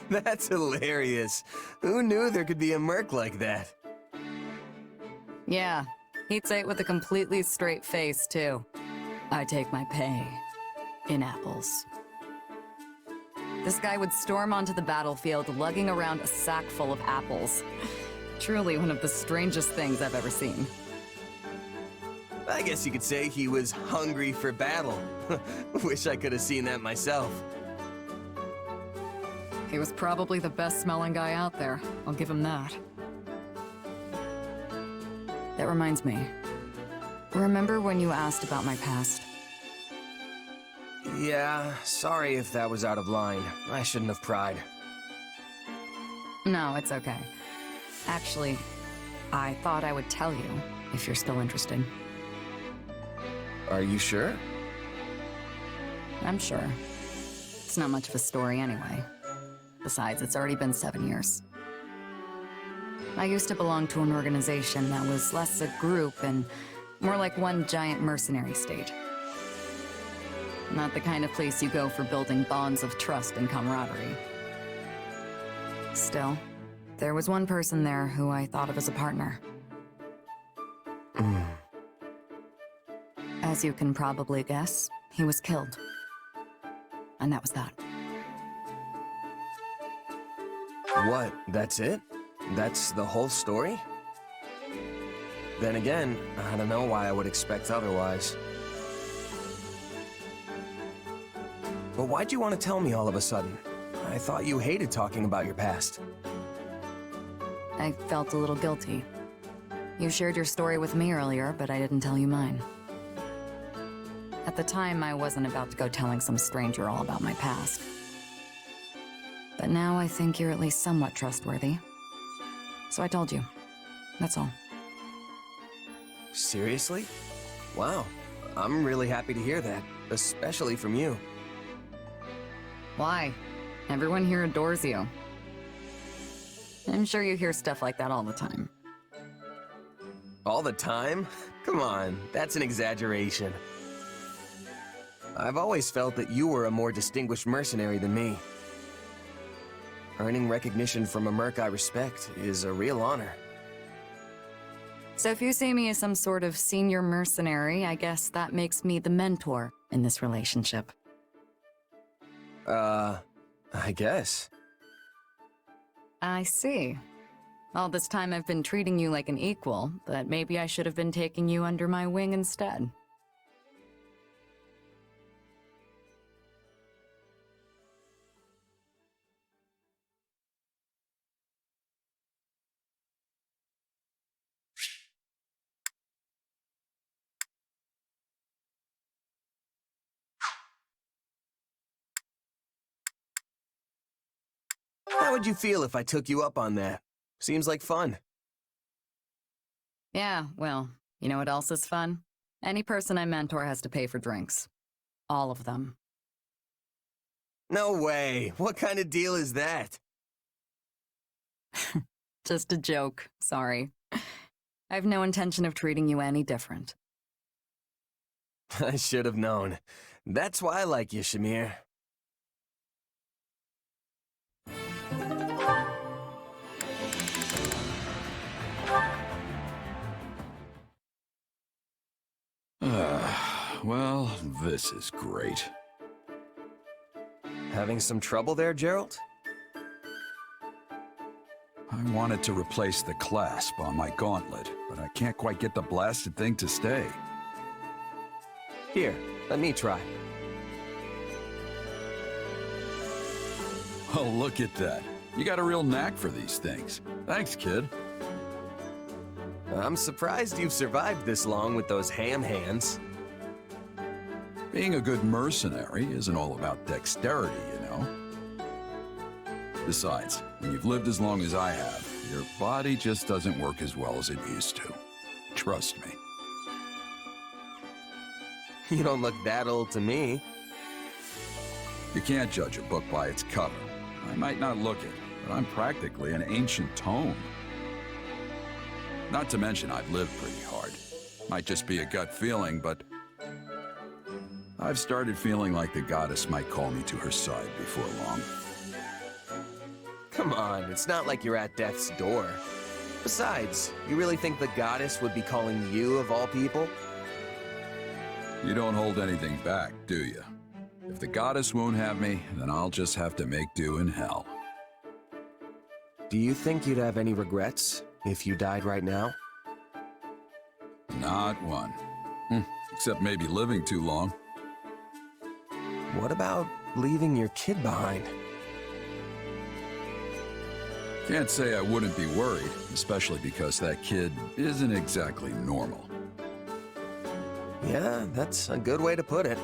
That's hilarious. Who knew there could be a Merc like that? Yeah, he'd say it with a completely straight face, too. I take my pay in apples. This guy would storm onto the battlefield lugging around a sack full of apples. Truly one of the strangest things I've ever seen. I guess you could say he was hungry for battle. Wish I could have seen that myself. He was probably the best smelling guy out there. I'll give him that. That reminds me. Remember when you asked about my past? Yeah, sorry if that was out of line. I shouldn't have pried. No, it's okay. Actually, I thought I would tell you, if you're still interested. Are you sure? I'm sure. It's not much of a story anyway. Besides, it's already been 7 years. I used to belong to an organization that was less a group and more like one giant mercenary state. Not the kind of place you go for building bonds of trust and camaraderie. Still, there was one person there who I thought of as a partner. As you can probably guess, he was killed. And that was that. What? That's it? That's the whole story? Then again, I don't know why I would expect otherwise. But why'd you want to tell me all of a sudden? I thought you hated talking about your past. I felt a little guilty. You shared your story with me earlier, but I didn't tell you mine. At the time, I wasn't about to go telling some stranger all about my past. But now I think you're at least somewhat trustworthy. So I told you. That's all. Seriously? Wow. I'm really happy to hear that, especially from you. Why? Everyone here adores you. I'm sure you hear stuff like that all the time. All the time? Come on, that's an exaggeration. I've always felt that you were a more distinguished mercenary than me. Earning recognition from a merc I respect is a real honor. So if you see me as some sort of senior mercenary, I guess that makes me the mentor in this relationship. I guess. I see. All this time I've been treating you like an equal, but maybe I should have been taking you under my wing instead. How would you feel if I took you up on that? Seems like fun. Yeah, well, you know what else is fun? Any person I mentor has to pay for drinks. All of them. No way. What kind of deal is that? Just a joke, sorry. I have no intention of treating you any different. I should have known. That's why I like you, Shamir. Well, this is great. Having some trouble there, Geralt? I wanted to replace the clasp on my gauntlet, but I can't quite get the blasted thing to stay. Here, let me try. Oh, look at that. You got a real knack for these things. Thanks, kid. I'm surprised you've survived this long with those ham hands. Being a good mercenary isn't all about dexterity, you know. Besides, when you've lived as long as I have, your body just doesn't work as well as it used to. Trust me. You don't look that old to me. You can't judge a book by its cover. I might not look it, but I'm practically an ancient tome. Not to mention I've lived pretty hard. Might just be a gut feeling, but I've started feeling like the goddess might call me to her side before long. Come on, it's not like you're at death's door. Besides, you really think the goddess would be calling you of all people? You don't hold anything back, do you? If the goddess won't have me, then I'll just have to make do in hell. Do you think you'd have any regrets if you died right now? Not one. Except maybe living too long. What about leaving your kid behind? Can't say I wouldn't be worried, especially because that kid isn't exactly normal. Yeah, that's a good way to put it.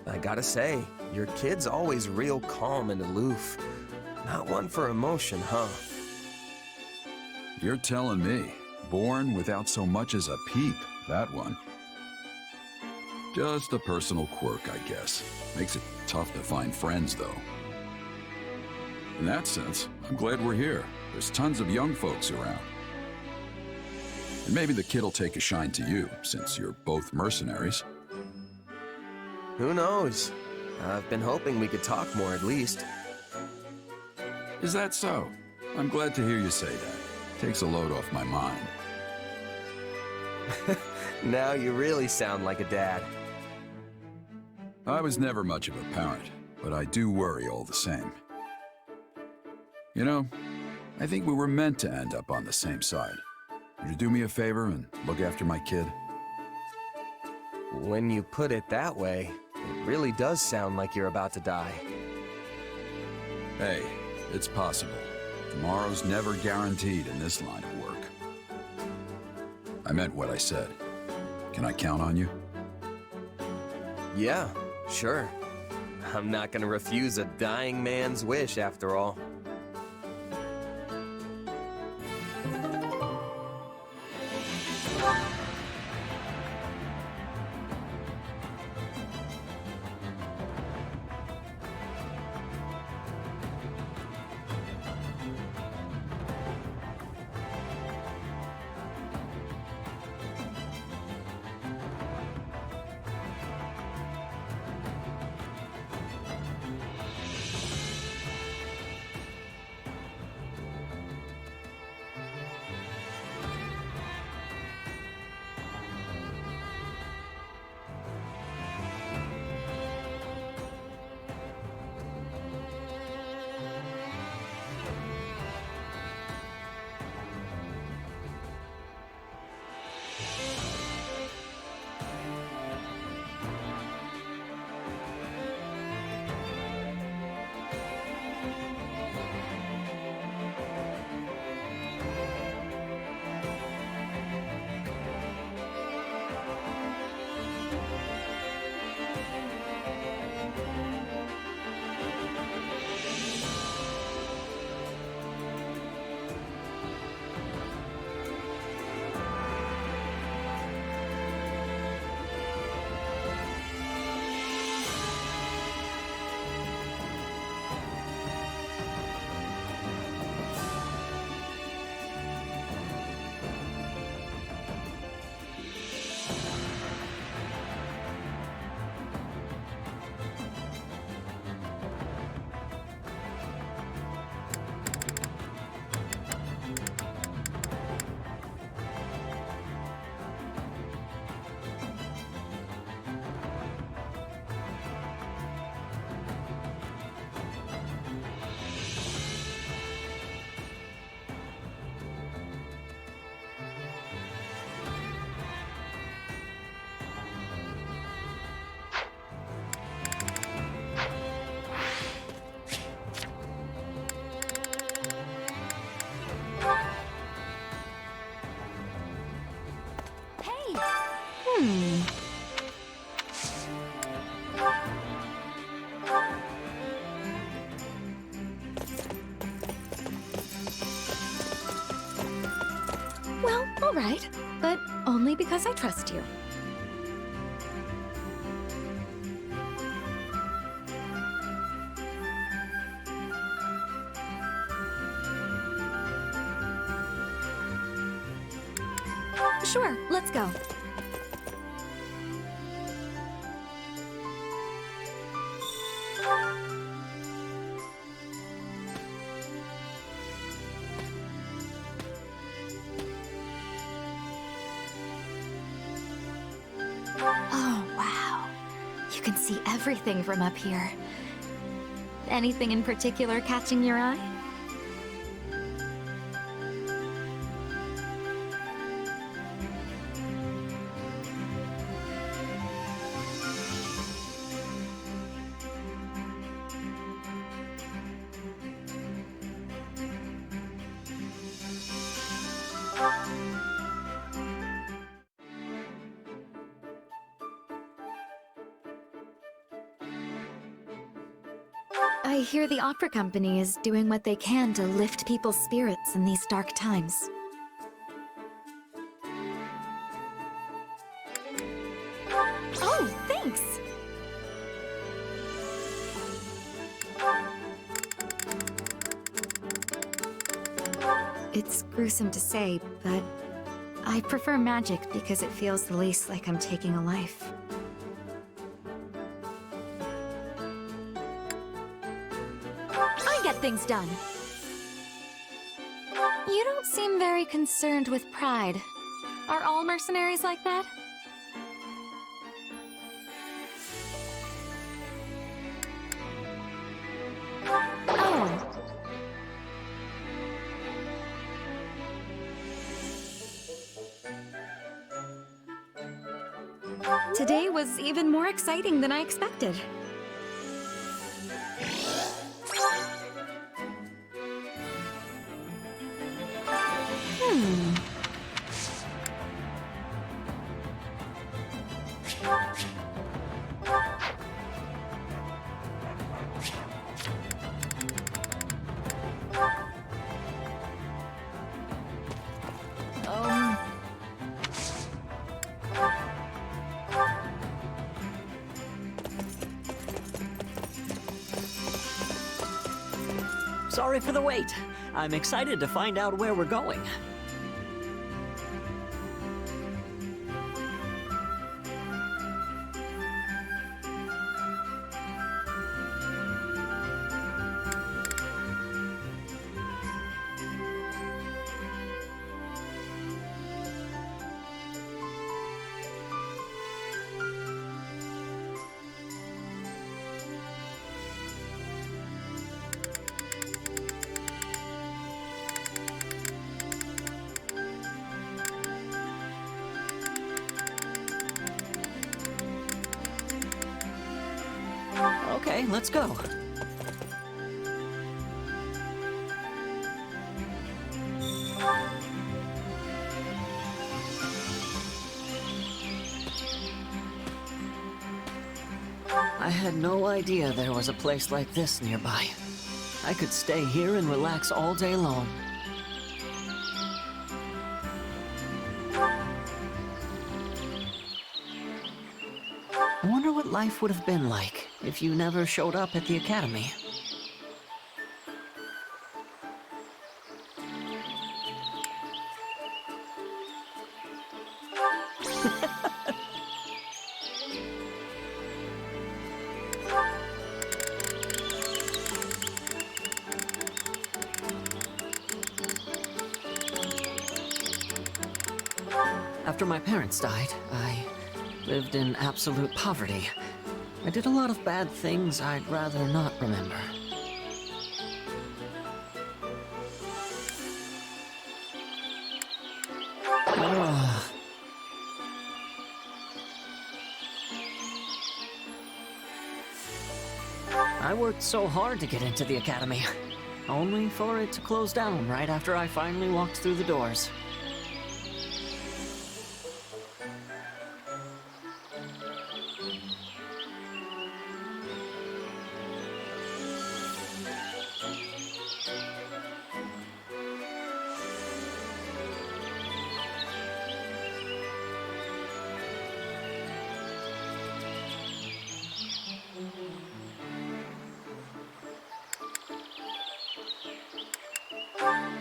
I gotta say, your kid's always real calm and aloof. Not one for emotion, huh? You're telling me. Born without so much as a peep, that one. Just a personal quirk, I guess. Makes it tough to find friends, though. In that sense, I'm glad we're here. There's tons of young folks around. And maybe the kid'll take a shine to you, since you're both mercenaries. Who knows? I've been hoping we could talk more at least. Is that so? I'm glad to hear you say that. Takes a load off my mind. Now you really sound like a dad. I was never much of a parent, but I do worry all the same. You know, I think we were meant to end up on the same side. Would you do me a favor and look after my kid? When you put it that way, it really does sound like you're about to die. Hey, it's possible. Tomorrow's never guaranteed in this line of work. I meant what I said. Can I count on you? Yeah, sure. I'm not gonna refuse a dying man's wish after all. Well, all right, but only because I trust you. Sure, let's go. Oh, wow. You can see everything from up here. Anything in particular catching your eye? I hear the opera company is doing what they can to lift people's spirits in these dark times. Oh, thanks! It's gruesome to say, but I prefer magic because it feels the least like I'm taking a life. I get things done. You don't seem very concerned with pride. Are all mercenaries like that? Oh. Today was even more exciting than I expected. Sorry for the wait. I'm excited to find out where we're going. Okay, let's go. I had no idea there was a place like this nearby. I could stay here and relax all day long. I wonder what life would have been like if you never showed up at the academy. After my parents died, I lived in absolute poverty. I did a lot of bad things I'd rather not remember. Ugh. I worked so hard to get into the academy, only for it to close down right after I finally walked through the doors.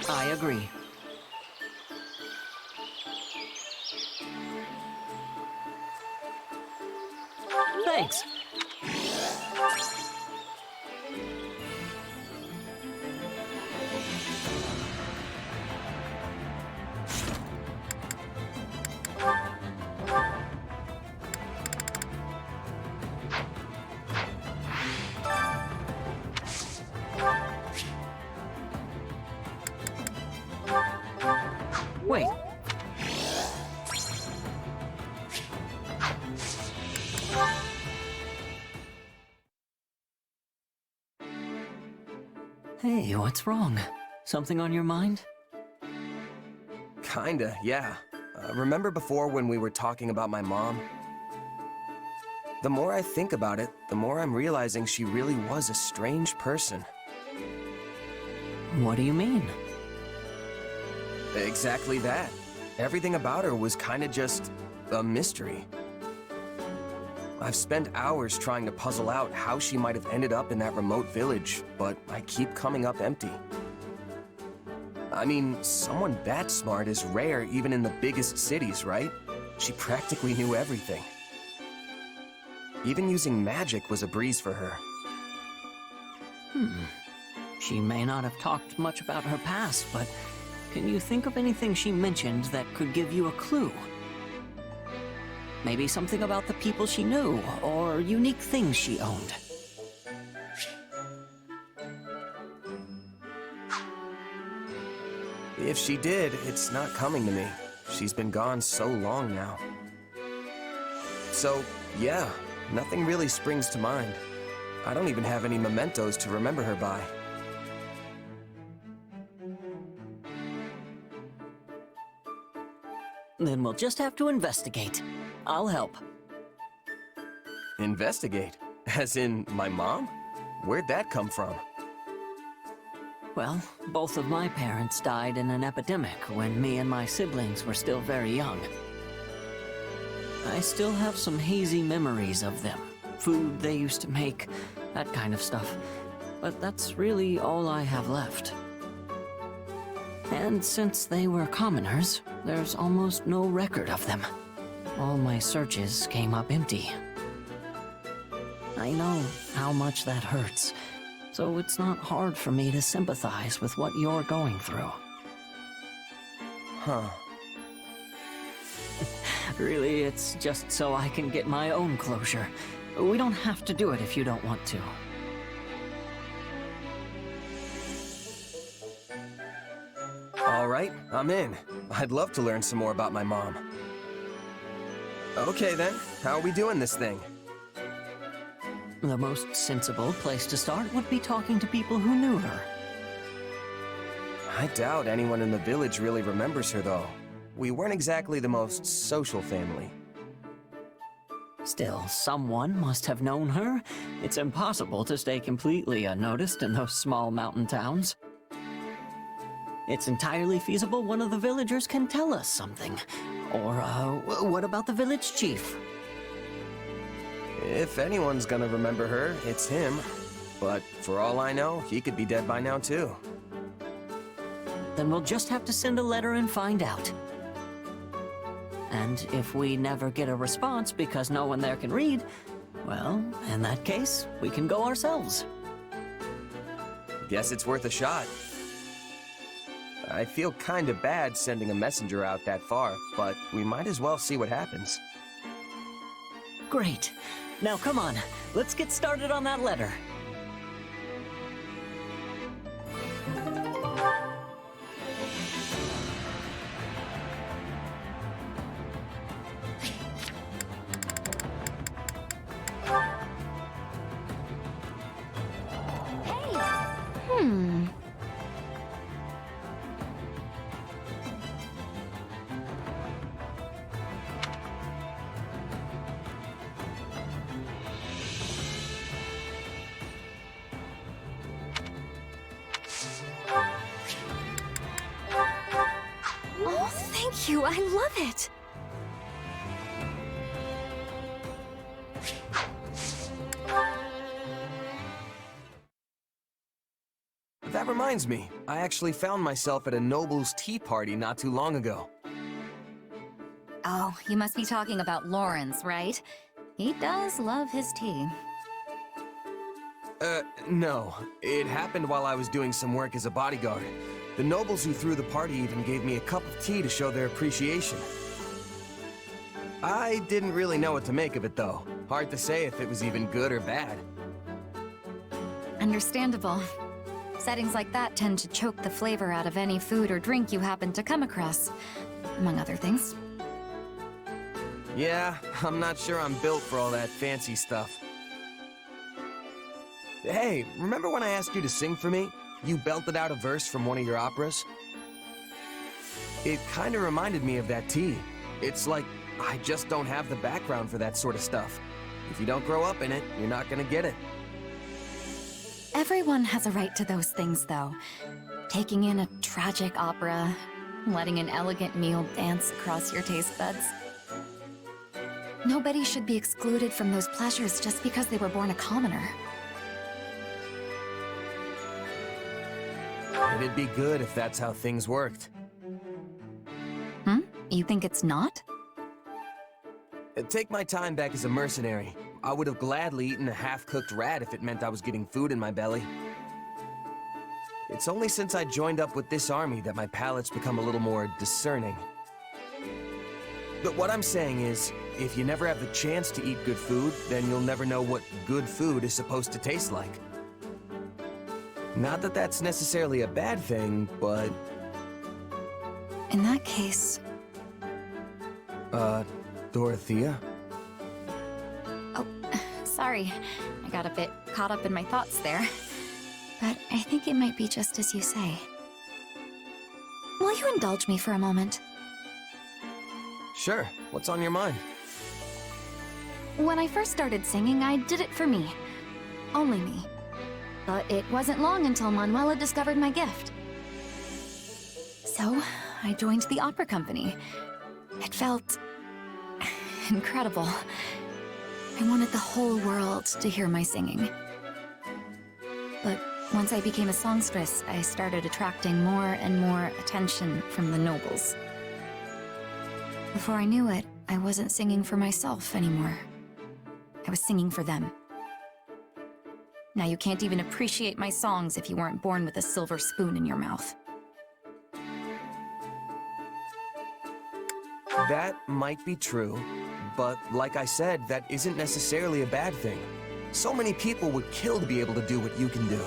I agree. Thanks. Wait. Hey, what's wrong? Something on your mind? Kinda, yeah. Remember before when we were talking about my mom? The more I think about it, the more I'm realizing she really was a strange person. What do you mean? Exactly that. Everything about her was kinda just a mystery. I've spent hours trying to puzzle out how she might have ended up in that remote village, but I keep coming up empty. I mean, someone that smart is rare even in the biggest cities, right? She practically knew everything. Even using magic was a breeze for her. She may not have talked much about her past, but can you think of anything she mentioned that could give you a clue? Maybe something about the people she knew, or unique things she owned. If she did, it's not coming to me. She's been gone so long now. So, yeah, nothing really springs to mind. I don't even have any mementos to remember her by. Then we'll just have to investigate. I'll help. Investigate? As in, my mom? Where'd that come from? Well, both of my parents died in an epidemic when me and my siblings were still very young. I still have some hazy memories of them. Food they used to make, that kind of stuff. But that's really all I have left. And since they were commoners, there's almost no record of them. All my searches came up empty. I know how much that hurts, so it's not hard for me to sympathize with what you're going through. Huh. Really, it's just so I can get my own closure. We don't have to do it if you don't want to. All right, I'm in. I'd love to learn some more about my mom. Okay then, how are we doing this thing? The most sensible place to start would be talking to people who knew her. I doubt anyone in the village really remembers her though. We weren't exactly the most social family. Still, someone must have known her. It's impossible to stay completely unnoticed in those small mountain towns. It's entirely feasible one of the villagers can tell us something. Or, what about the village chief? If anyone's gonna remember her, it's him. But for all I know, he could be dead by now too. Then we'll just have to send a letter and find out. And if we never get a response because no one there can read, well, in that case, we can go ourselves. Guess it's worth a shot. I feel kinda bad sending a messenger out that far, but we might as well see what happens. Great. Now come on, let's get started on that letter. Oh, thank you. I love it. That reminds me, I actually found myself at a noble's tea party not too long ago. Oh, you must be talking about Lawrence, right? He does love his tea. No. It happened while I was doing some work as a bodyguard. The nobles who threw the party even gave me a cup of tea to show their appreciation. I didn't really know what to make of it, though. Hard to say if it was even good or bad. Understandable. Settings like that tend to choke the flavor out of any food or drink you happen to come across, among other things. Yeah, I'm not sure I'm built for all that fancy stuff. Hey, remember when I asked you to sing for me? You belted out a verse from one of your operas? It kinda reminded me of that tea. It's like, I just don't have the background for that sort of stuff. If you don't grow up in it, you're not gonna get it. Everyone has a right to those things, though. Taking in a tragic opera, letting an elegant meal dance across your taste buds. Nobody should be excluded from those pleasures just because they were born a commoner. It'd be good if that's how things worked. You think it's not? Take my time back as a mercenary. I would have gladly eaten a half-cooked rat if it meant I was getting food in my belly. It's only since I joined up with this army that my palate's become a little more discerning. But what I'm saying is, if you never have the chance to eat good food, then you'll never know what good food is supposed to taste like. Not that that's necessarily a bad thing, but... In that case... Dorothea? Oh, sorry. I got a bit caught up in my thoughts there. But I think it might be just as you say. Will you indulge me for a moment? Sure. What's on your mind? When I first started singing, I did it for me. Only me. But it wasn't long until Manuela discovered my gift. So, I joined the opera company. It felt... incredible. I wanted the whole world to hear my singing. But once I became a songstress, I started attracting more and more attention from the nobles. Before I knew it, I wasn't singing for myself anymore. I was singing for them. Now you can't even appreciate my songs if you weren't born with a silver spoon in your mouth. That might be true, but like I said, that isn't necessarily a bad thing. So many people would kill to be able to do what you can do.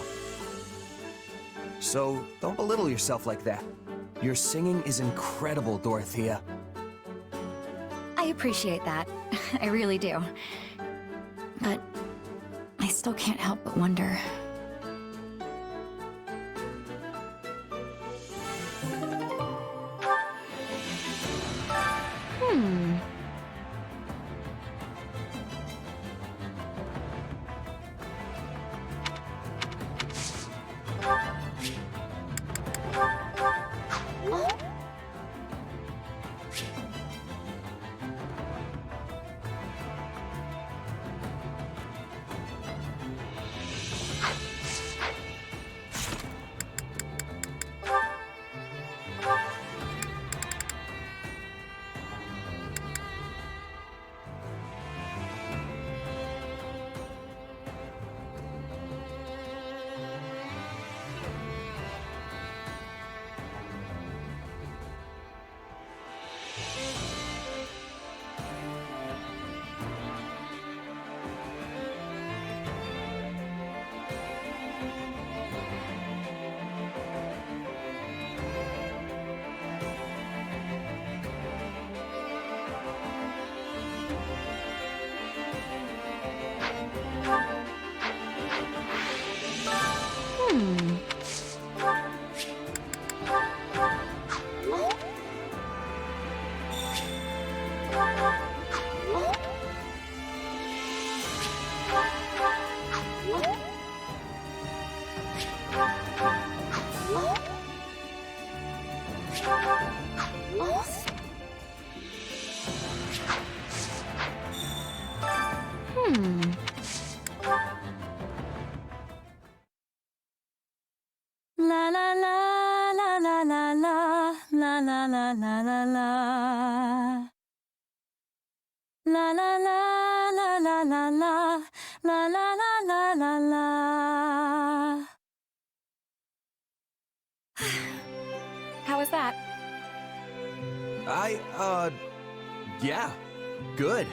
So don't belittle yourself like that. Your singing is incredible, Dorothea. I appreciate that. I really do. But I still can't help but wonder. La la la la la la la la la la la la la la la la la la la la, la la la la la la. How was that? Yeah, good.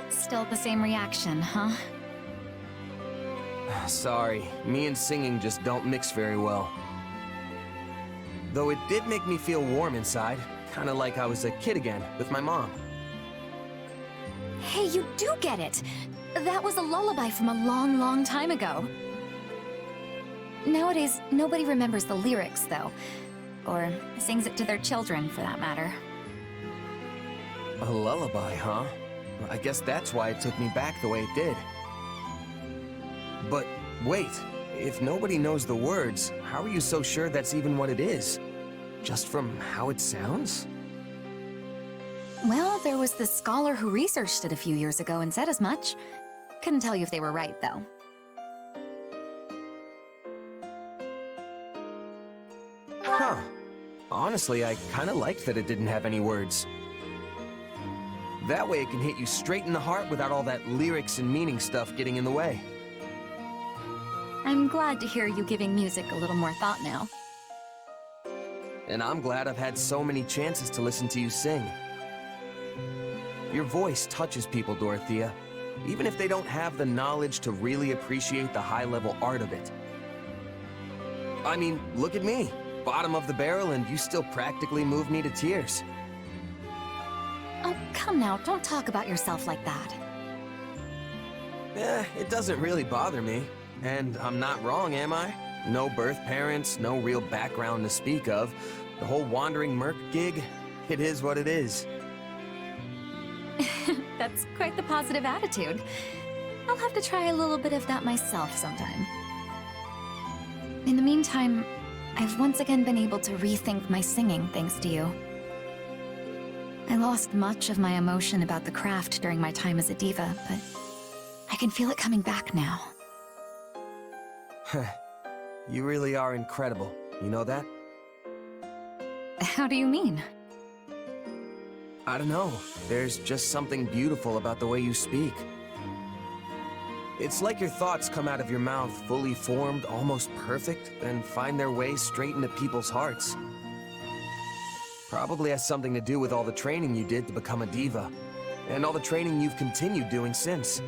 Still the same reaction, huh? Sorry, me and singing just don't mix very well. Though it did make me feel warm inside, kinda like I was a kid again, with my mom. Hey, you do get it! That was a lullaby from a long, long time ago. Nowadays, nobody remembers the lyrics, though. Or sings it to their children, for that matter. A lullaby, huh? I guess that's why it took me back the way it did. But wait, if nobody knows the words, how are you so sure that's even what it is? Just from how it sounds? Well, there was this scholar who researched it a few years ago and said as much. Couldn't tell you if they were right, though. Huh. Honestly, I kinda liked that it didn't have any words. That way it can hit you straight in the heart without all that lyrics and meaning stuff getting in the way. I'm glad to hear you giving music a little more thought now. And I'm glad I've had so many chances to listen to you sing. Your voice touches people, Dorothea, even if they don't have the knowledge to really appreciate the high-level art of it. I mean, look at me. Bottom of the barrel, and you still practically move me to tears. Oh, come now, don't talk about yourself like that. It doesn't really bother me. And I'm not wrong, am I? No birth parents, no real background to speak of. The whole wandering merc gig, it is what it is. That's quite the positive attitude. I'll have to try a little bit of that myself sometime. In the meantime, I've once again been able to rethink my singing thanks to you. I lost much of my emotion about the craft during my time as a diva, but I can feel it coming back now. You really are incredible. You know that? How do you mean? I don't know. There's just something beautiful about the way you speak. It's like your thoughts come out of your mouth fully formed, almost perfect, then find their way straight into people's hearts. Probably has something to do with all the training you did to become a diva, and all the training you've continued doing since.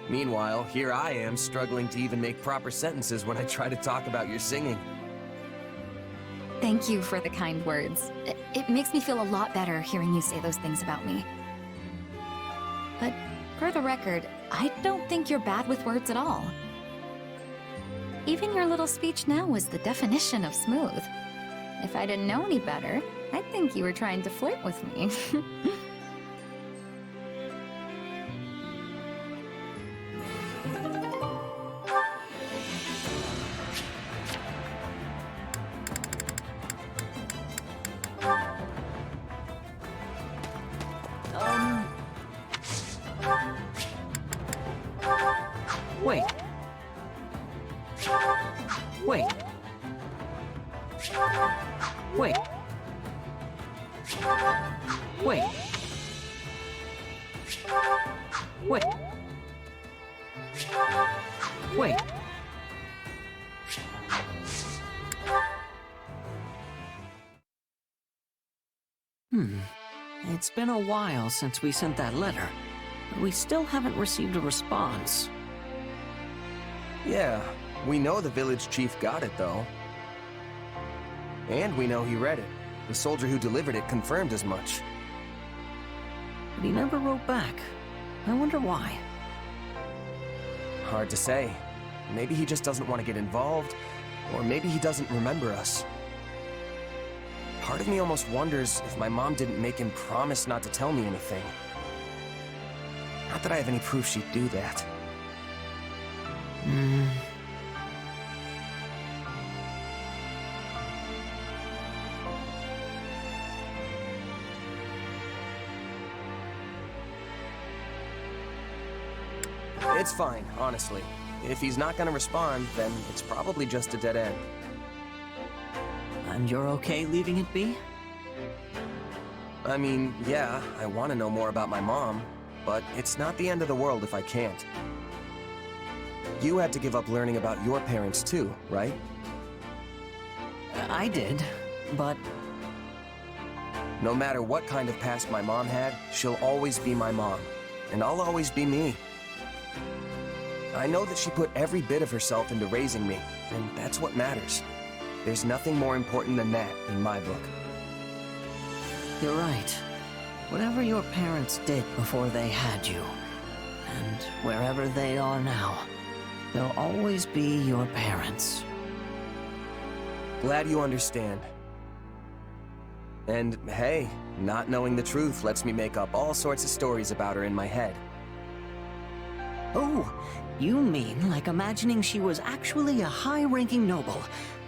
Meanwhile, here I am struggling to even make proper sentences when I try to talk about your singing. Thank you for the kind words. It makes me feel a lot better hearing you say those things about me. But for the record, I don't think you're bad with words at all. Even your little speech now was the definition of smooth. If I didn't know any better, I'd think you were trying to flirt with me. Wait. Wait. Wait. Wait. Wait. Wait. It's been a while since we sent that letter, but we still haven't received a response. Yeah, we know the village chief got it, though. And we know he read it. The soldier who delivered it confirmed as much. But he never wrote back. I wonder why. Hard to say. Maybe he just doesn't want to get involved, or maybe he doesn't remember us. Part of me almost wonders if my mom didn't make him promise not to tell me anything. Not that I have any proof she'd do that. It's fine, honestly. If he's not gonna respond, then it's probably just a dead end. And you're okay leaving it be? I mean, yeah, I want to know more about my mom. but it's not the end of the world if I can't. You had to give up learning about your parents too, right? I did, but No matter what kind of past my mom had, she'll always be my mom, and I'll always be me. I know that she put every bit of herself into raising me, and that's what matters. There's nothing more important than that in my book. you're right. Whatever your parents did before they had you, and wherever they are now, they'll always be your parents. Glad you understand. And hey, not knowing the truth lets me make up all sorts of stories about her in my head. Oh, you mean like imagining she was actually a high-ranking noble,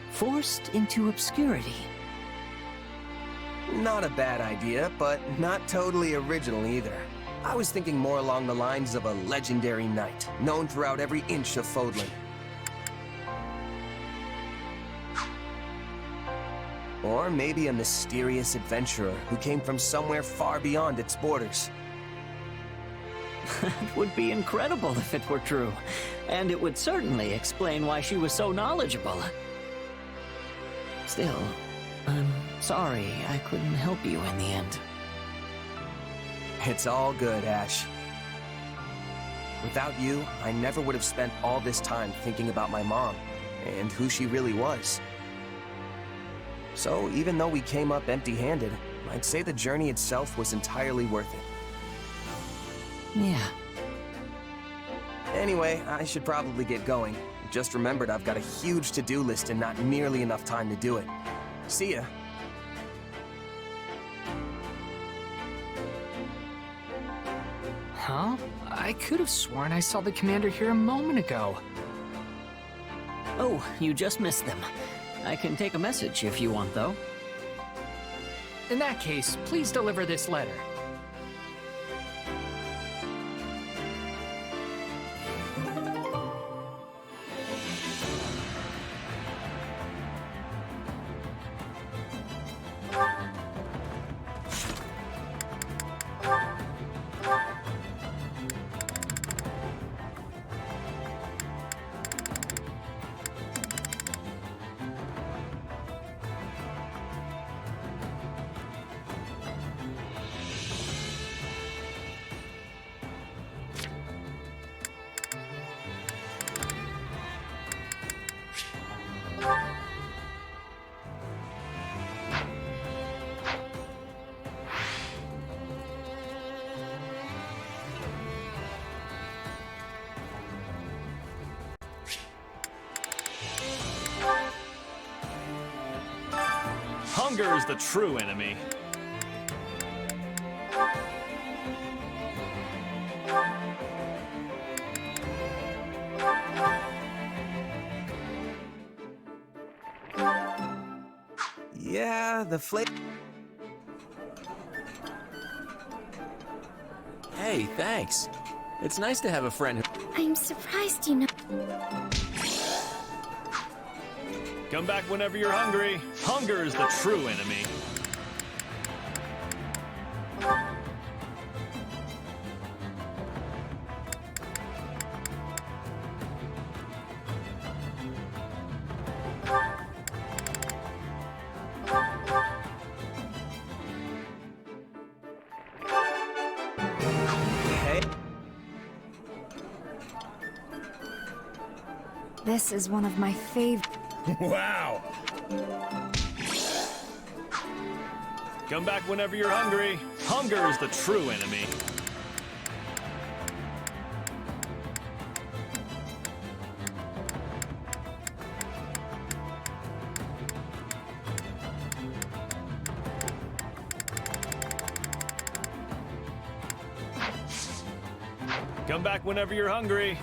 forced into obscurity? Not a bad idea, but not totally original either. I was thinking more along the lines of a legendary knight, known throughout every inch of Fodlan. Or maybe a mysterious adventurer who came from somewhere far beyond its borders. It would be incredible if it were true, and it would certainly explain why she was so knowledgeable. Still, I'm sorry I couldn't help you in the end. It's all good, Ash. Without you, I never would have spent all this time thinking about my mom and who she really was. So even though we came up empty-handed, I'd say the journey itself was entirely worth it. Yeah. Anyway, I should probably get going. Just remembered I've got a huge to-do list and not nearly enough time to do it. See ya. Huh? I could have sworn I saw the commander here a moment ago. Oh, you just missed them. I can take a message if you want, though. In that case, please deliver this letter. Hunger is the true enemy. Yeah, the flavor. Hey, thanks. It's nice to have a friend who... I'm surprised you know. Come back whenever you're hungry. Hunger is the true enemy. Hey. This is one of my favorite. Wow! Come back whenever you're hungry. Hunger is the true enemy. Come back whenever you're hungry.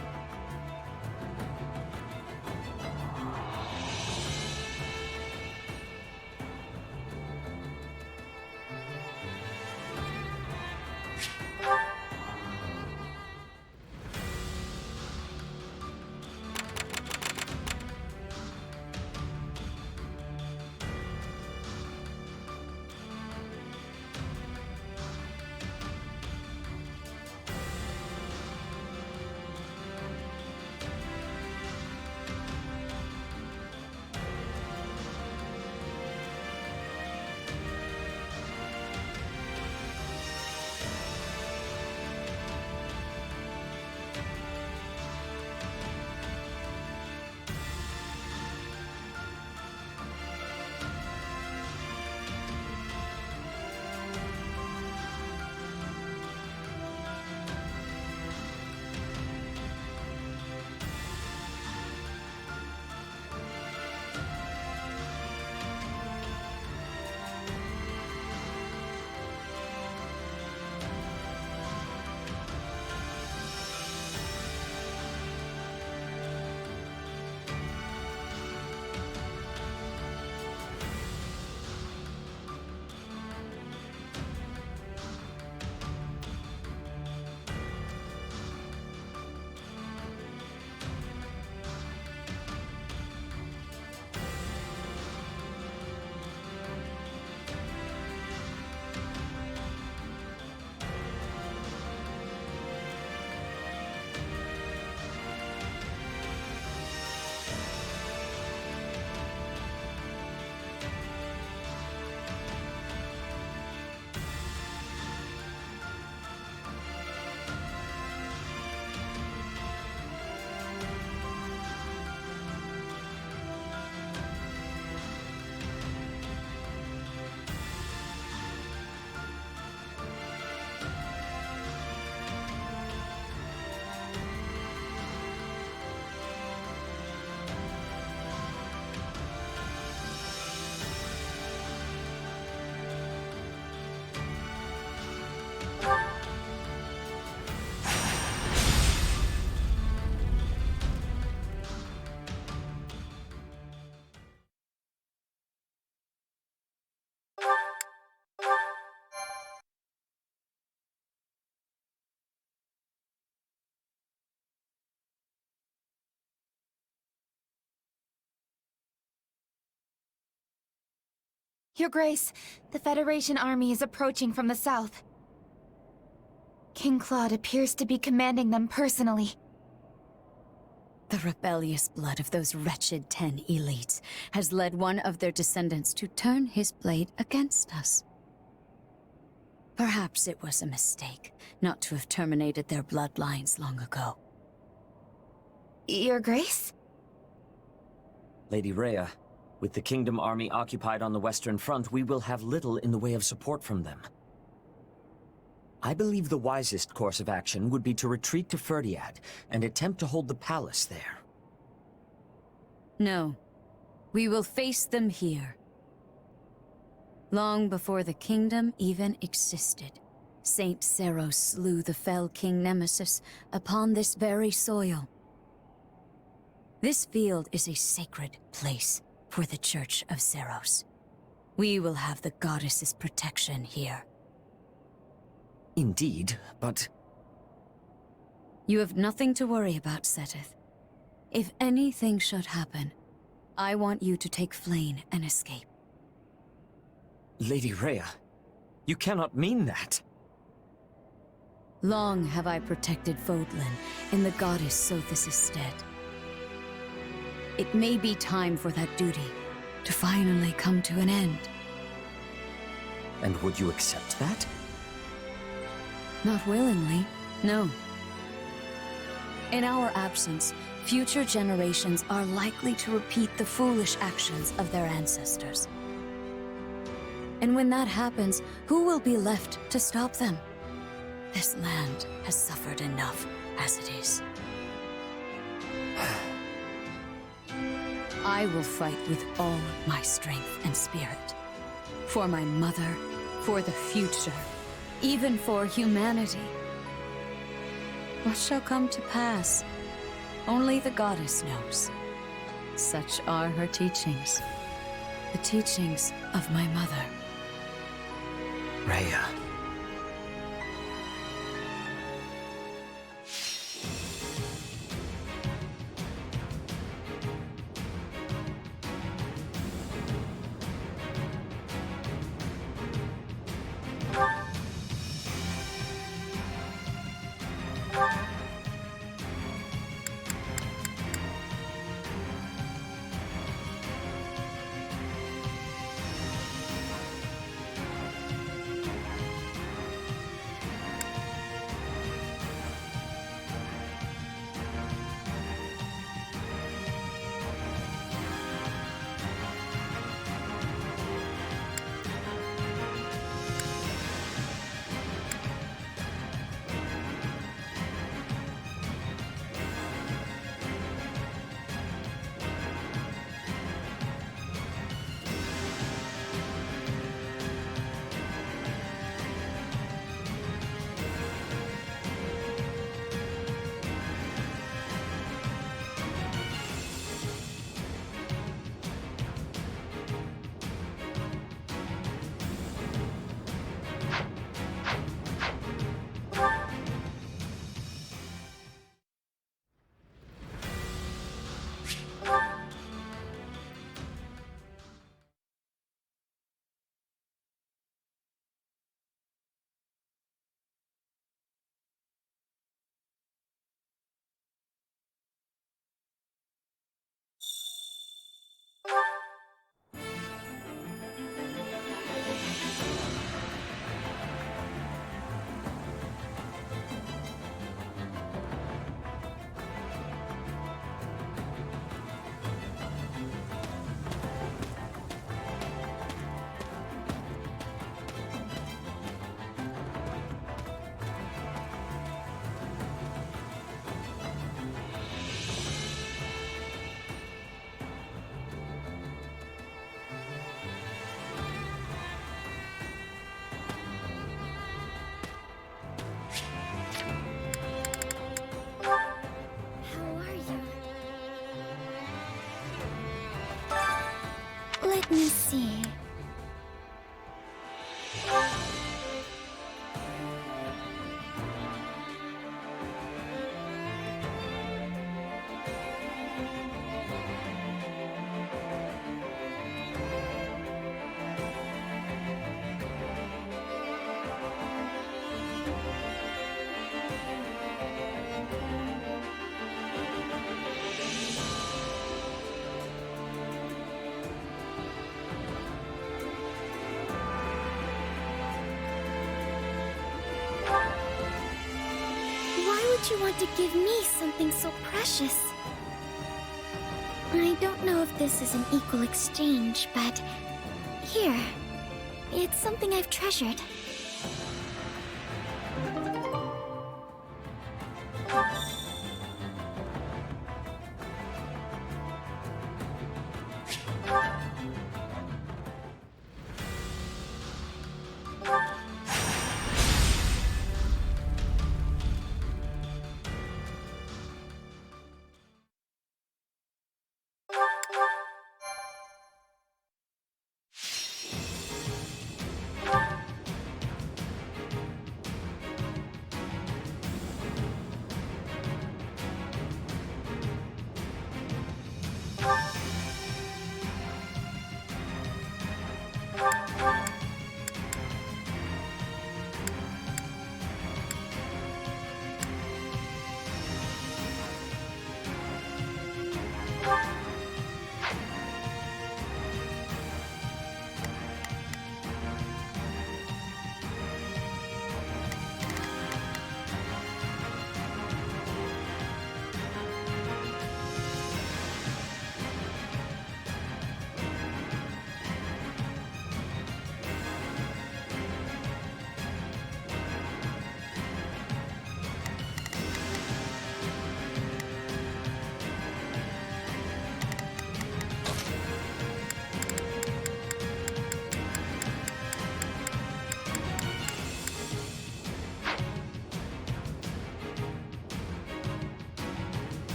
Your Grace, the Federation army is approaching from the south. King Claude appears to be commanding them personally. The rebellious blood of those wretched 10 elites has led one of their descendants to turn his blade against us. Perhaps it was a mistake not to have terminated their bloodlines long ago. Your Grace? Lady Rhea, with the Kingdom army occupied on the Western Front, we will have little in the way of support from them. I believe the wisest course of action would be to retreat to Ferdiad and attempt to hold the palace there. No. We will face them here. Long before the Kingdom even existed, Saint Seros slew the fell King Nemesis upon this very soil. This field is a sacred place for the Church of Seros. We will have the goddess's protection here. Indeed, but... You have nothing to worry about, Seteth. If anything should happen, I want you to take Flayn and escape. Lady Rhea, you cannot mean that. Long have I protected Fodlan in the goddess Sothis' stead. It may be time for that duty to finally come to an end. And would you accept that? Not willingly, no. In our absence, future generations are likely to repeat the foolish actions of their ancestors. And when that happens, who will be left to stop them? This land has suffered enough as it is. I will fight with all my strength and spirit. For my mother, for the future, even for humanity. What shall come to pass? Only the goddess knows. Such are her teachings. The teachings of my mother. Rhea. Let me see. would you want to give me something so precious? I don't know if this is an equal exchange, but here. It's something I've treasured.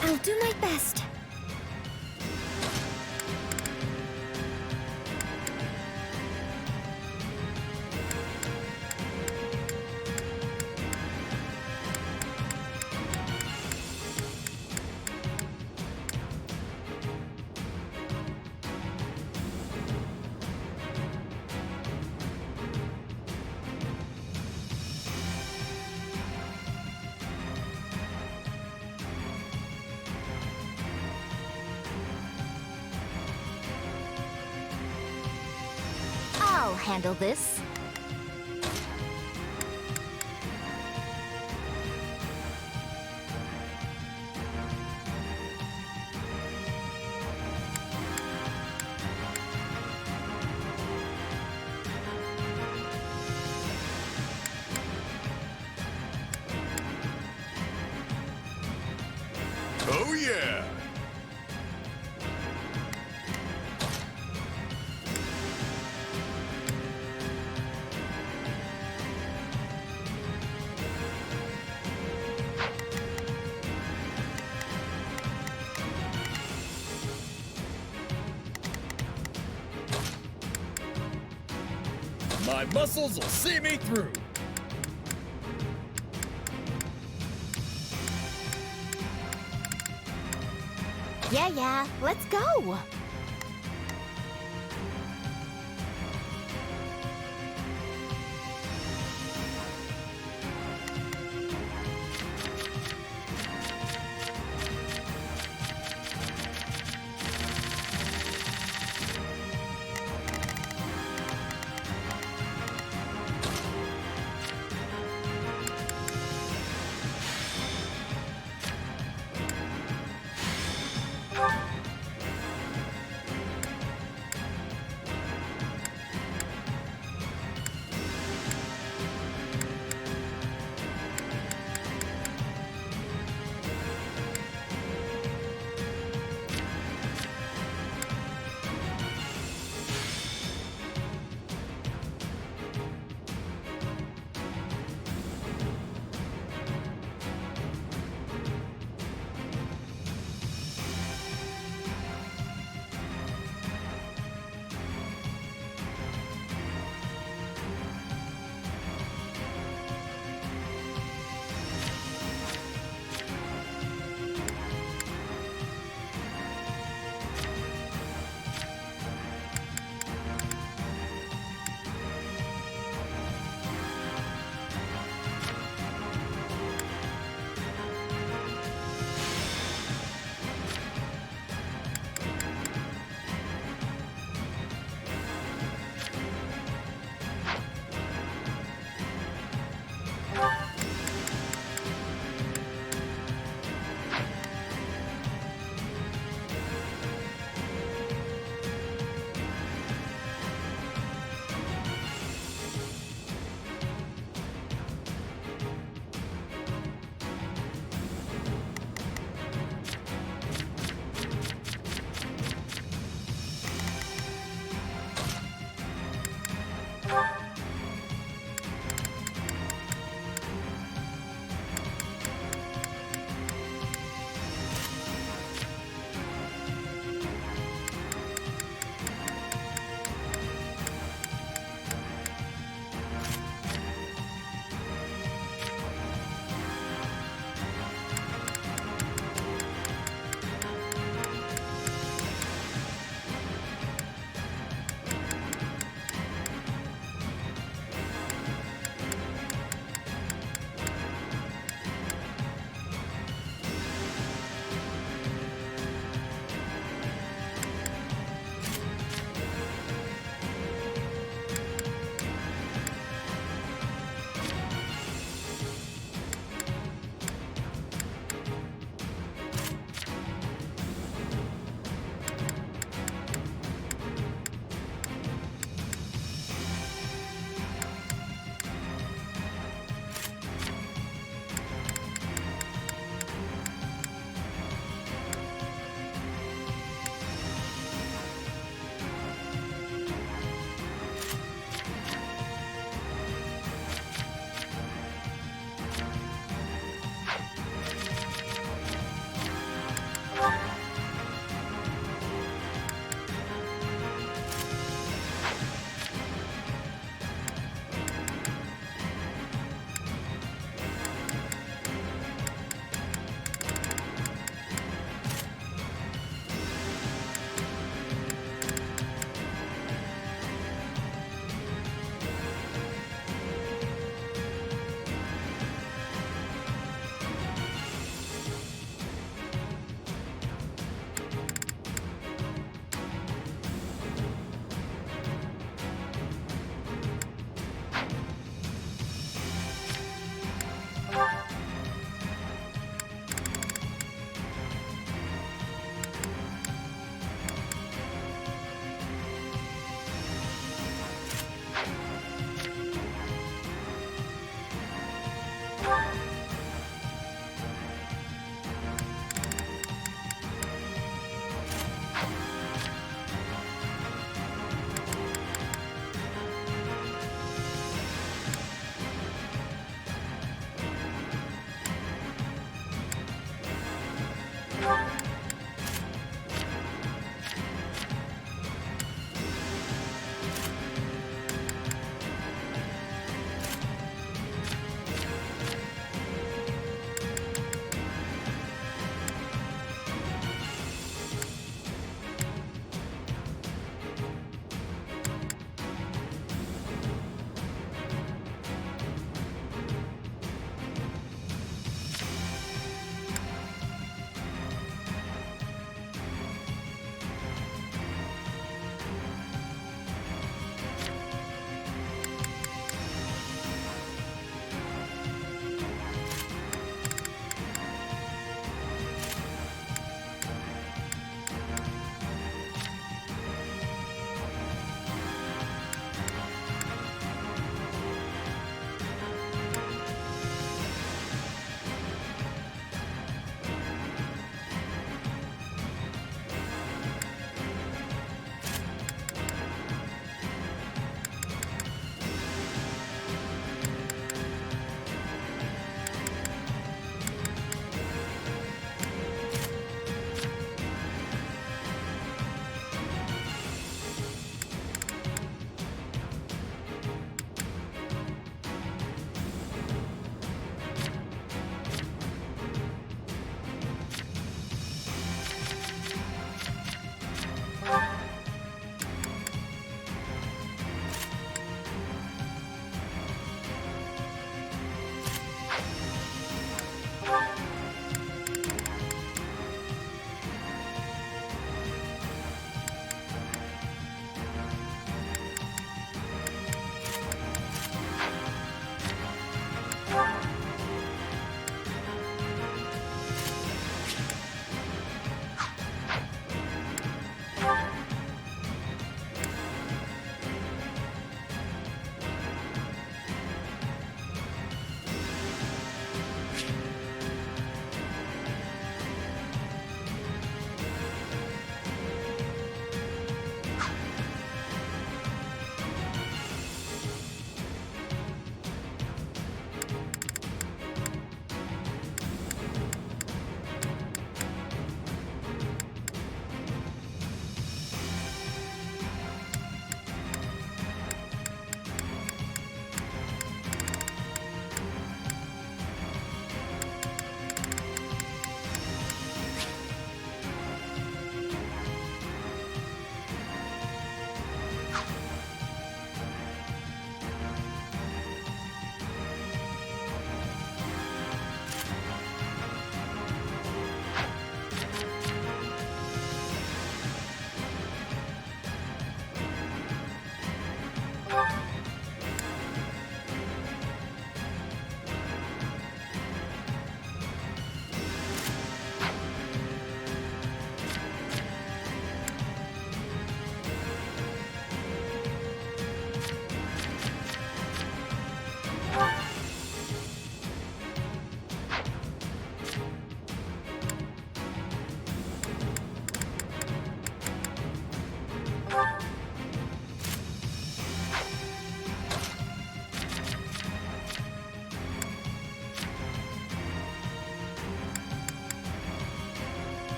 I'll do my best. I'll handle this. Oh yeah! My muscles will see me through. Yeah, let's go.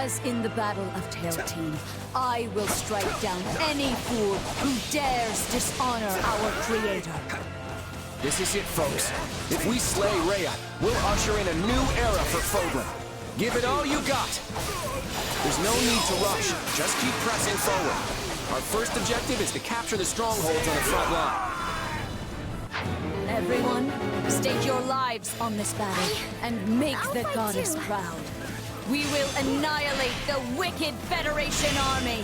As in the Battle of Teratine, I will strike down any fool who dares dishonor our creator. This is it, folks. If we slay Rhea, we'll usher in a new era for Fogland. Give it all you got. There's no need to rush. Just keep pressing forward. Our first objective is to capture the strongholds on the front line. Everyone, stake your lives on this battle and make the goddess proud. We will annihilate the wicked Federation army!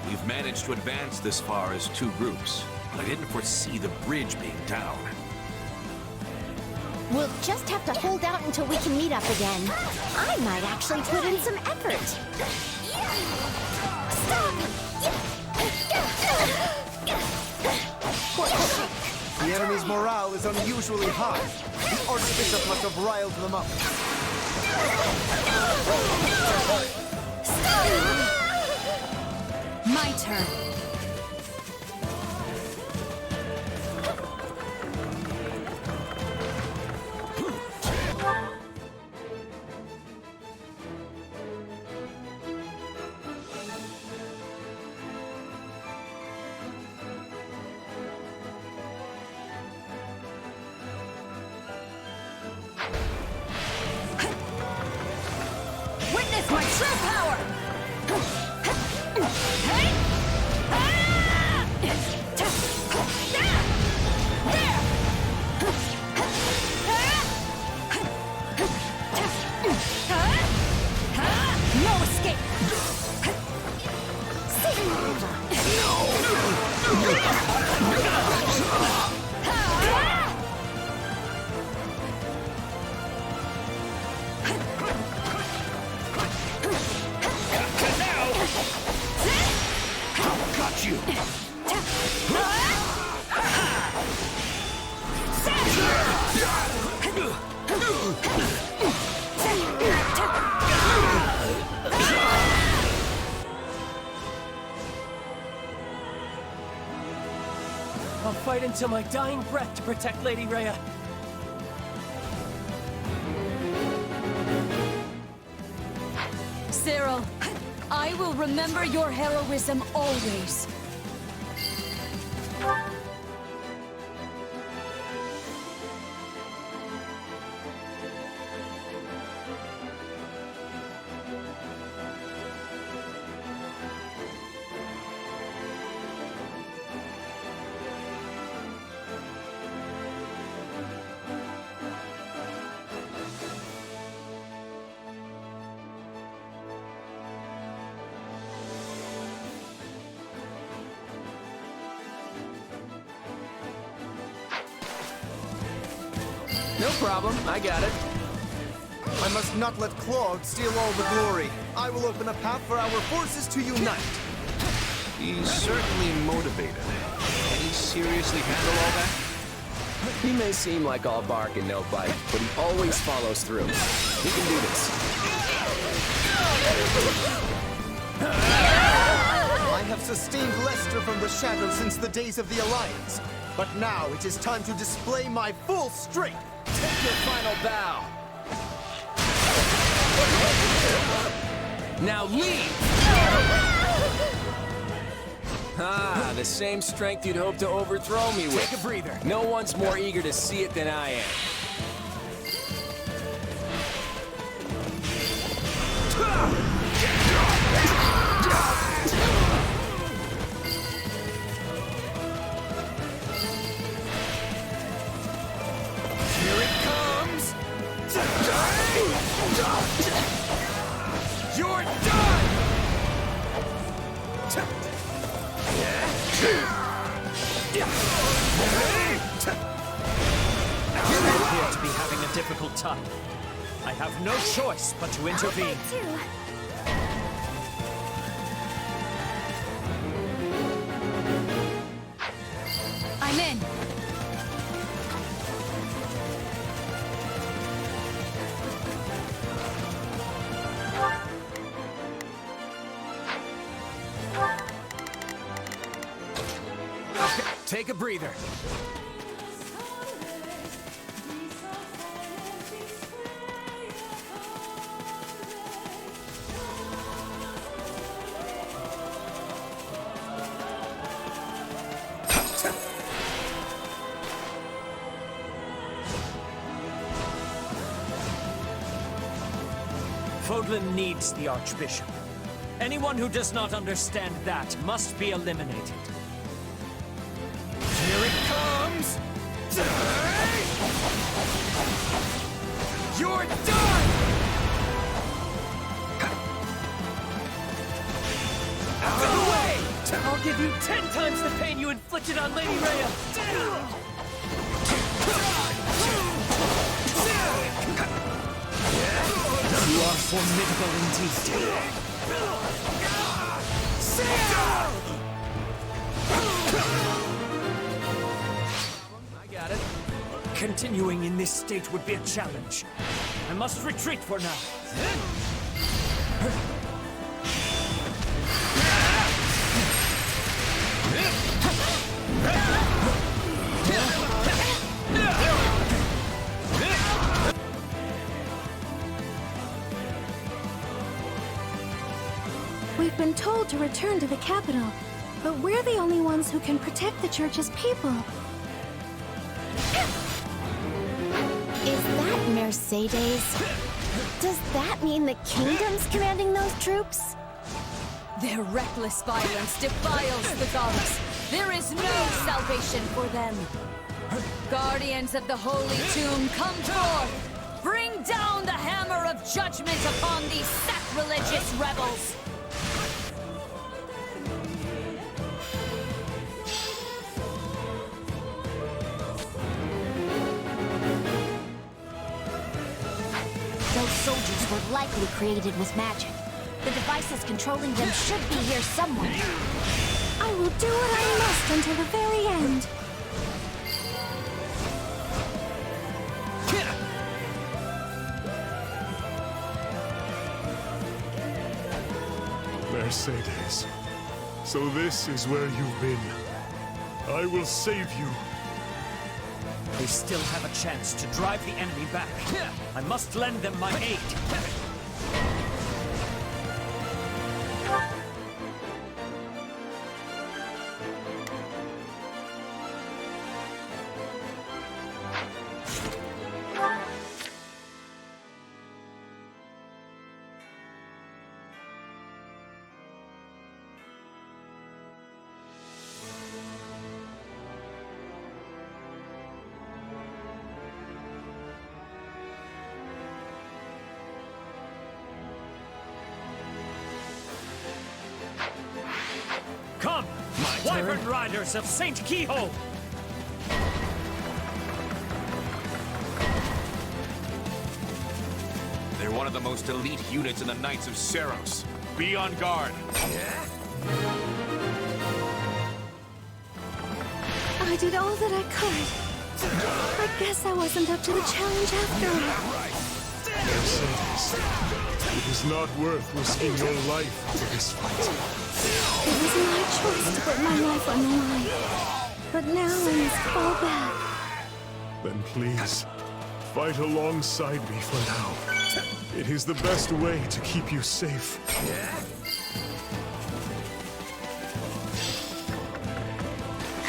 We've managed to advance this far as two groups, but I didn't foresee the bridge being down. We'll just have to hold out until we can meet up again. I might actually put in some effort. Stop! The enemy's morale is unusually high. The Archbishop must have riled them up. My turn. Witness my true power! No escape! Got you! I'll fight until my dying breath to protect Lady Rhea. Cyril, I will remember your heroism always. No problem, I got it. I must not let Claude steal all the glory. I will open a path for our forces to unite. He's certainly motivated. Can he seriously handle all that? He may seem like all bark and no bite, but he always follows through. He can do this. I have sustained Lester from the shadow since the days of the Alliance. But now it is time to display my full strength. Take your final bow. Now leave! Ah, the same strength you'd hope to overthrow me with. Take a breather. No one's more eager to see it than I am. Here it comes! You're done! You appear to be having a difficult time. I have no choice but to intervene. I'm in. Take a breather. Fodlan needs the Archbishop. Anyone who does not understand that must be eliminated. Here it comes! You're done! Out of the way! I'll give you 10 times the pain you inflicted on Lady Rhea! You are formidable indeed. I got it. Continuing in this state would be a challenge. I must retreat for now. We've been told to return to the capital, but we're the only ones who can protect the church's people. Is that Mercedes? Does that mean the kingdom's commanding those troops? Their reckless violence defiles the gods. There is no salvation for them. Guardians of the Holy Tomb, come forth! Bring down the hammer of judgment upon these sacrilegious rebels! Those soldiers were likely created with magic. The devices controlling them should be here somewhere. I will do what I must until the very end. Mercedes, so this is where you've been. I will save you. They still have a chance to drive the enemy back. I must lend them my aid. Come, Wyvern Riders of St. Kehoe! They're one of the most elite units in the Knights of Seiros. Be on guard. I did all that I could. I guess I wasn't up to the challenge after all. Mercedes, it is not worth risking your life for this fight. It was my choice to put my life on the line. But now I must fall back. Then please, fight alongside me for now. It is the best way to keep you safe.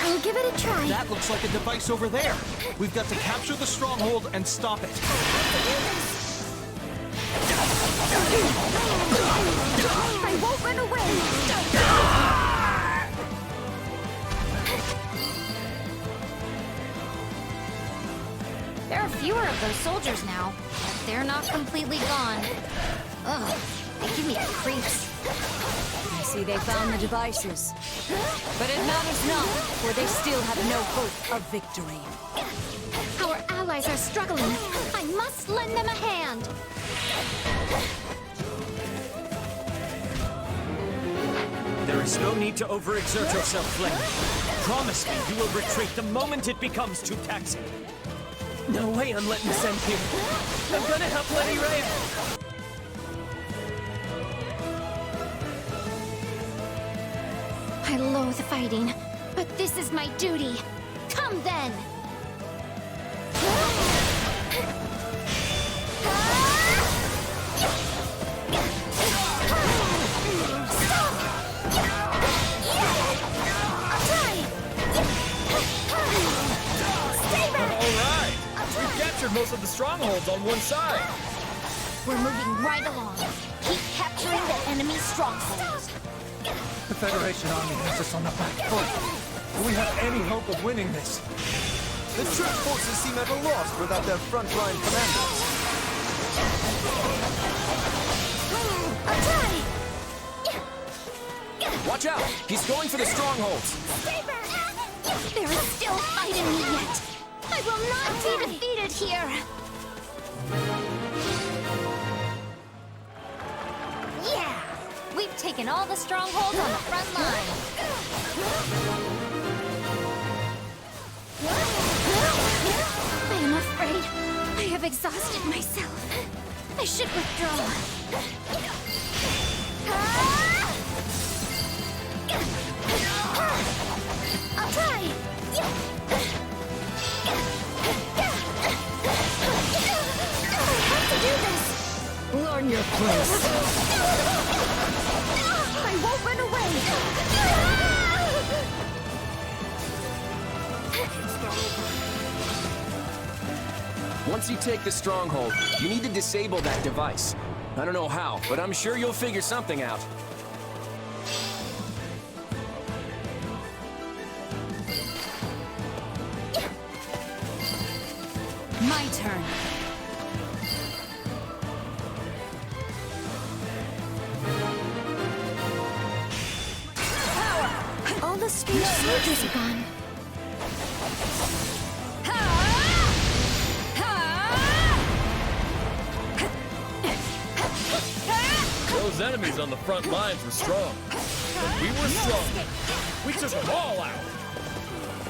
I'll give it a try. That looks like a device over there. We've got to capture the stronghold and stop it. I won't run away! There are fewer of those soldiers now, but they're not completely gone. Ugh, they give me the creeps. I see they found the devices. But it matters not, for they still have no hope of victory. Our allies are struggling. I must lend them a hand. There is no need to overexert yourself, Flame. Promise me you will retreat the moment it becomes too taxing. No way I'm letting this end here. I'm gonna help Lady Rhea. I loathe fighting, but this is my duty. Come then! Alright! We've captured most of the strongholds on one side. We're moving right along. Keep capturing the enemy's strongholds. The Federation army has us on the back foot. Do we have any hope of winning this? The church forces seem at a loss without their frontline commanders. I'll try! Watch out! He's going for the strongholds! Saber! There is still fight in me yet. I will not be defeated here. Yeah! We've taken all the strongholds on the front line. I am afraid I have exhausted myself. I should withdraw. I'll try! I have to do this! Learn your place. I won't run away! Once you take the stronghold, you need to disable that device. I don't know how, but I'm sure you'll figure something out. My turn. All the strange soldiers are gone. Those enemies on the front lines were strong. But we were strong. We took them all out.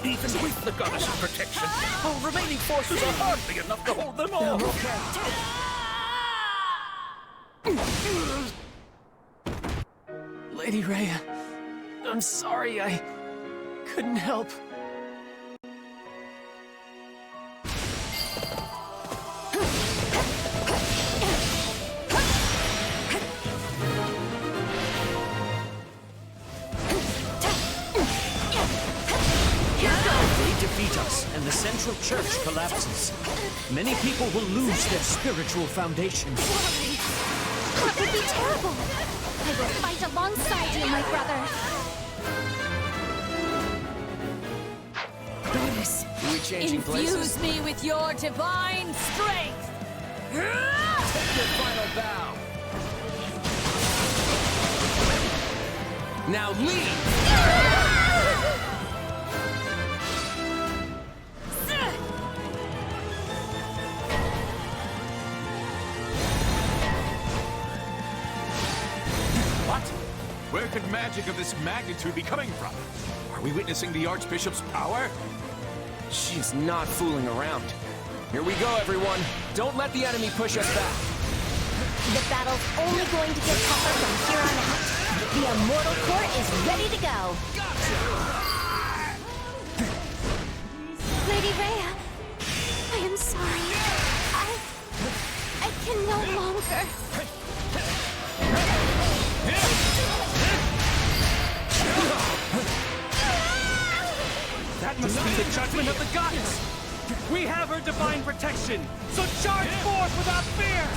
Even with the goddess's protection, our remaining forces are hardly enough to hold them all. Lady Rhea, I'm sorry I couldn't help. Defeat us, and the Central Church collapses. Many people will lose their spiritual foundation. That would be terrible! I will fight alongside you, my brother. Goddess, Are we changing places? infuse me with your divine strength! Take your final bow. Now leave! What? Where could magic of this magnitude be coming from? Are we witnessing the Archbishop's power? She is not fooling around. Here we go, everyone. Don't let the enemy push us back. The battle's only going to get tougher from here on out. The Immortal Court is ready to go. Lady Rhea, I am sorry. I can no longer. That must be the judgment of the goddess! We have her divine protection, so charge forth without fear!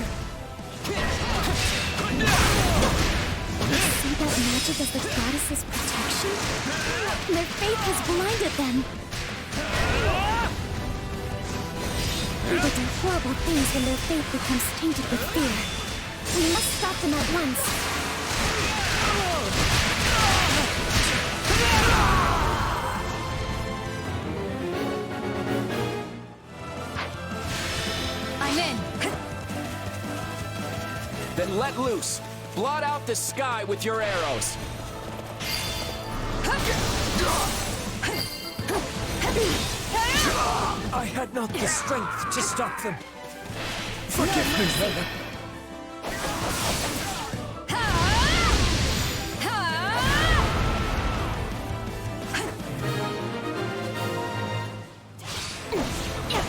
See that magic as the goddess's protection? Their faith has blinded them. They do horrible things when their faith becomes tainted with fear. We must stop them at once. I'm in. Then let loose. Blot out the sky with your arrows. I had not the strength to stop them. Forgive me, Rhea.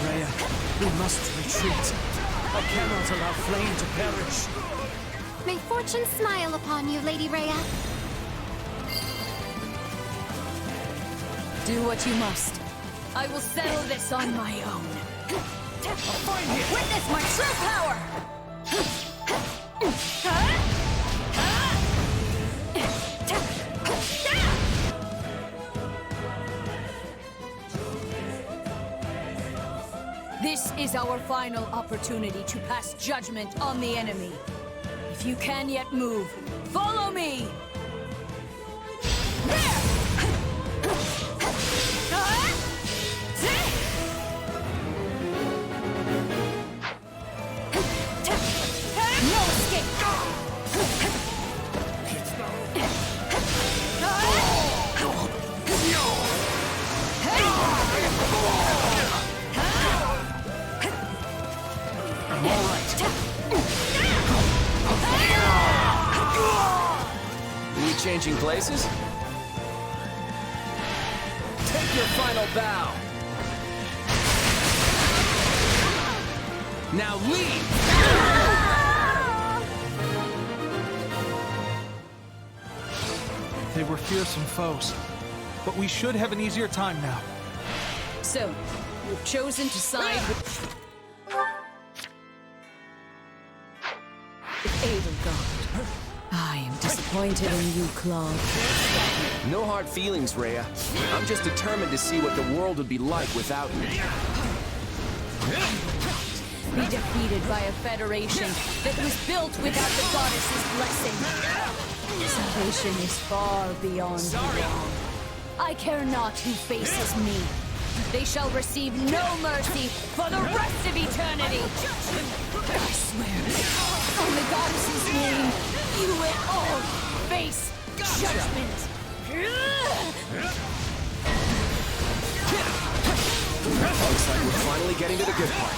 Rhea, we must retreat. I cannot allow Flame to perish. May fortune smile upon you, Lady Rhea. Do what you must. I will settle this on my own. I'll find you! Witness my true power! This is our final opportunity to pass judgment on the enemy. If you can yet move, follow me! No escape! I'm all right. Are we changing places? Take your final bow. Now leave! They were fearsome foes, but we should have an easier time now. So, you've chosen to side with Edelgard. I am disappointed in you, Claude. No hard feelings, Rhea. I'm just determined to see what the world would be like without you. Be defeated by a federation that was built without the goddess's blessing. Salvation is far beyond you. I care not who faces me. They shall receive no mercy for the rest of eternity. I swear, on the goddess's name, you will all face judgment. Looks like we're finally getting to the good part.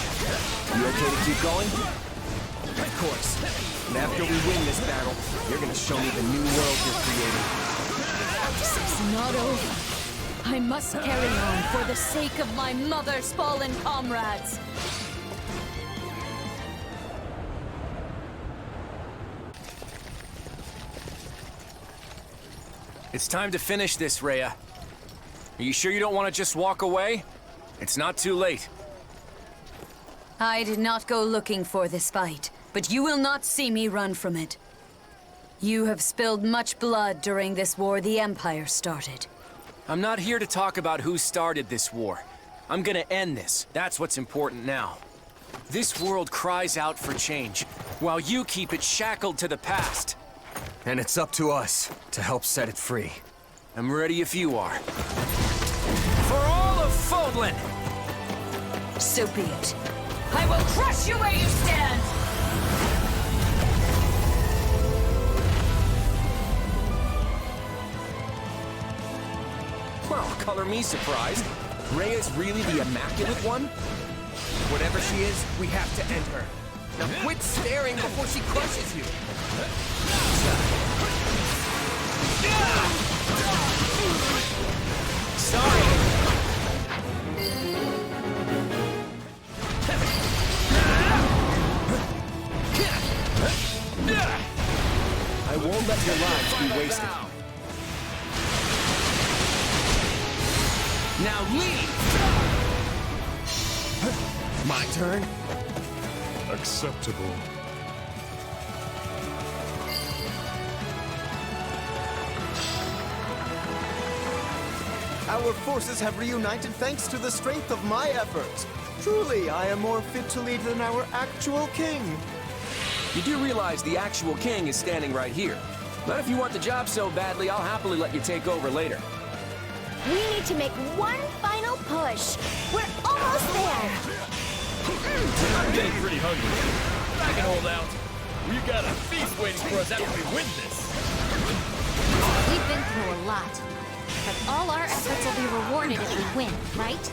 You okay to keep going? Of course. And after we win this battle, you're gonna show me the new world you're creating. This is not over. I must carry on for the sake of my mother's fallen comrades. It's time to finish this, Rhea. Are you sure you don't want to just walk away? It's not too late. I did not go looking for this fight, but you will not see me run from it. You have spilled much blood during this war the Empire started. I'm not here to talk about who started this war. I'm gonna end this. That's what's important now. This world cries out for change, while you keep it shackled to the past. And it's up to us to help set it free. I'm ready if you are. For all of Fodlan! So be it. I will crush you where you stand! Well, color me surprised. Rhea's really the Immaculate One? Whatever she is, we have to end her. Now quit staring before she crushes you! Sorry! I won't let your lives be wasted. Now leave! My turn? Acceptable. Our forces have reunited thanks to the strength of my efforts. Truly, I am more fit to lead than our actual king. You do realize the actual king is standing right here. But if you want the job so badly, I'll happily let you take over later. We need to make one final push. We're almost there. I'm getting pretty hungry. I can hold out. We've got a feast waiting for us after we win this. We've been through a lot. But all our efforts will be rewarded if we win, right?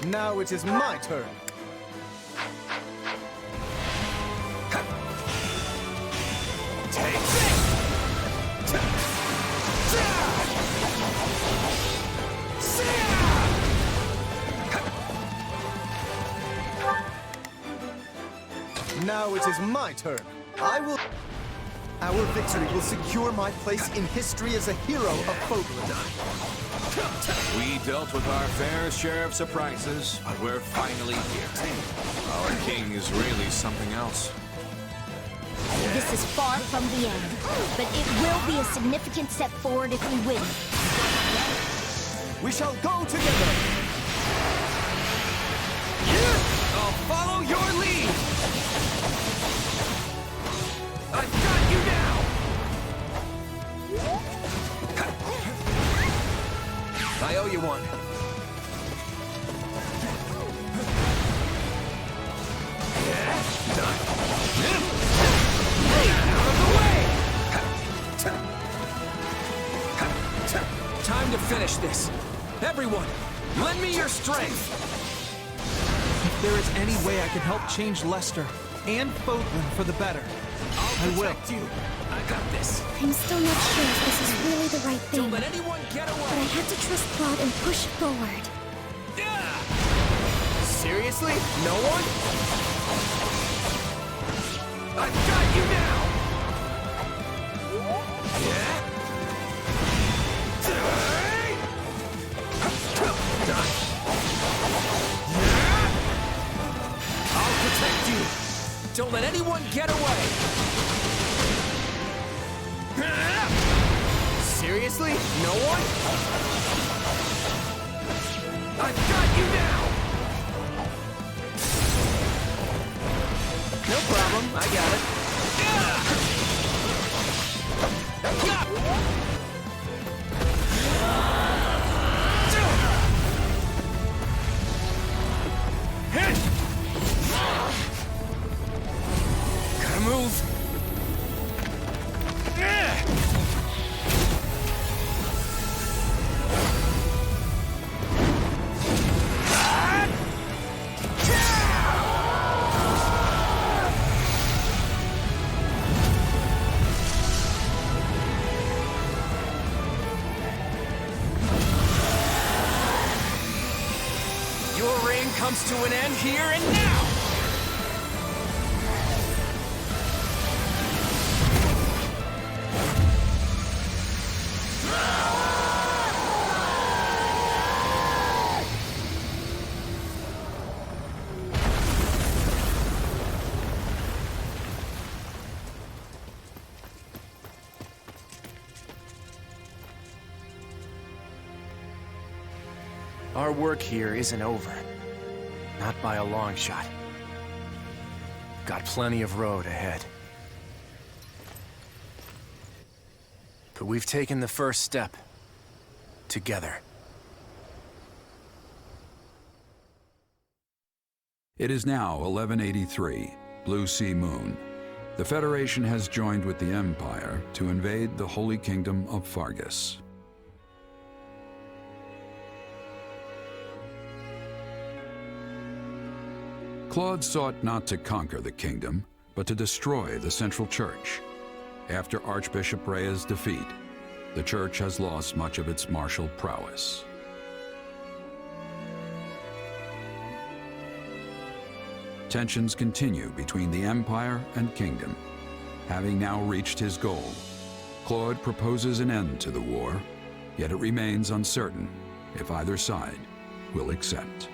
Now it is my turn. Now it is my turn. Our victory will secure my place in history as a hero of Fodlan. We dealt with our fair share of surprises, but we're finally here. Our king is really something else. This is far from the end, but it will be a significant step forward if we win. We shall go together! I'll follow your lead! I've got you now! I owe you one. Done. Out of the way! Time to finish this. Everyone, lend me your strength! If there is any way I can help change Lester and Fodlan for the better, I will. You. I got this. I'm still not sure if this is really the right thing. Don't let anyone get away! But I have to trust Claude and push forward. Seriously? No one? I've got you now! Done. I'll protect you! Don't let anyone get away! Seriously? No one? I've got you now! No problem, I got it. Gotta move. Your reign comes to an end here and now! Our work here isn't over. Not by a long shot. Got plenty of road ahead. But we've taken the first step. Together. It is now 1183, Blue Sea Moon. The Federation has joined with the Empire to invade the Holy Kingdom of Faerghus. Claude sought not to conquer the kingdom, but to destroy the Central Church. After Archbishop Rhea's defeat, the Church has lost much of its martial prowess. Tensions continue between the Empire and Kingdom. Having now reached his goal, Claude proposes an end to the war, yet it remains uncertain if either side will accept.